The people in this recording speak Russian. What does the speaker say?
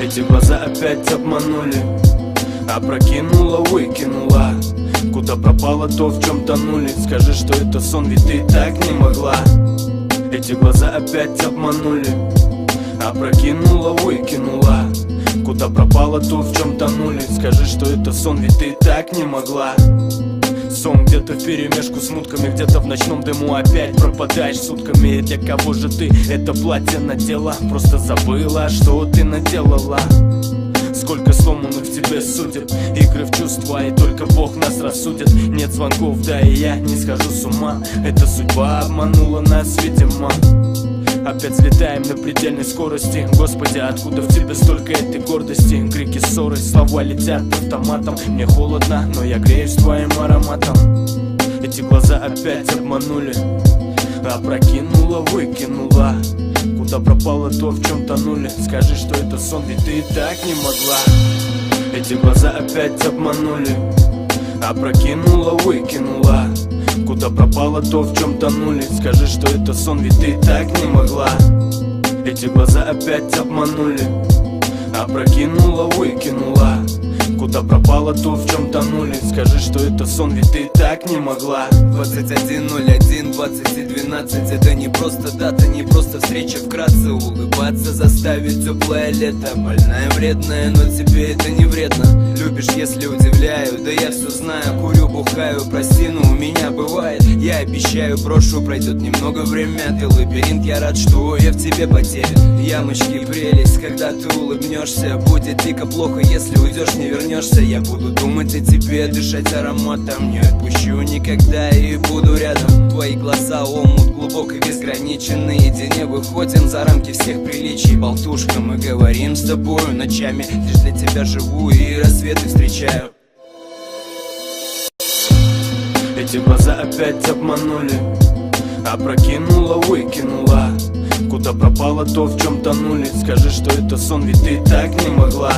Эти глаза опять обманули, опрокинула, выкинула. Куда пропало то, в чем тонули? Скажи, что это сон, ведь ты так не могла. Эти глаза опять обманули, опрокинула, выкинула. Куда пропало то, в чем тонули? Скажи, что это сон, ведь ты так не могла. Сон где-то вперемешку с мутками, где-то в ночном дыму опять пропадаешь сутками. И для кого же ты это платье надела? Просто забыла, что ты наделала. Сколько сломанных в тебе судеб, игры в чувства, и только Бог нас рассудит. Нет звонков, да и я не схожу с ума. Эта судьба обманула нас, видимо. Опять взлетаем на предельной скорости. Господи, откуда в тебе столько этой гордости? Крики, ссоры, слова летят автоматом. Мне холодно, но я греюсь твоим ароматом. Эти глаза опять обманули, опрокинула, выкинула. Куда пропало то, в чем тонули? Скажи, что это сон, ведь ты так не могла. Эти глаза опять обманули, опрокинула, выкинула. Куда пропало то, в чем тонули? Скажи, что это сон, ведь ты так не могла. Эти глаза опять обманули, опрокинула, выкинула. Куда пропало то, в чем тонули? Скажи, что это сон, ведь ты так не могла. 21:01, 20:12. Это не просто дата, не просто встреча. Вкратце улыбаться заставит теплое лето. Больная, вредная, но тебе это не вредно. Любишь, если удивляю, да я все знаю. Курю, бухаю, прости, но у меня бывает. Я обещаю, прошу, пройдет немного время. Ты лабиринт, я рад, что я в тебе потерян. Ямочки, прелесть, когда ты улыбнешься. Будет дико плохо, если уйдешь, не вернешься. Я буду думать о тебе, дышать ароматом. Не отпущу никогда и буду рядом. Твои глаза омут глубок и безграничен. Наедине выходим за рамки всех приличий. Болтушка, мы говорим с тобою ночами. Лишь для тебя живу и рассветы встречаю. Эти глаза опять обманули, опрокинула, выкинула. Куда пропало то, в чем тонули? Скажи, что это сон, ведь ты так не могла.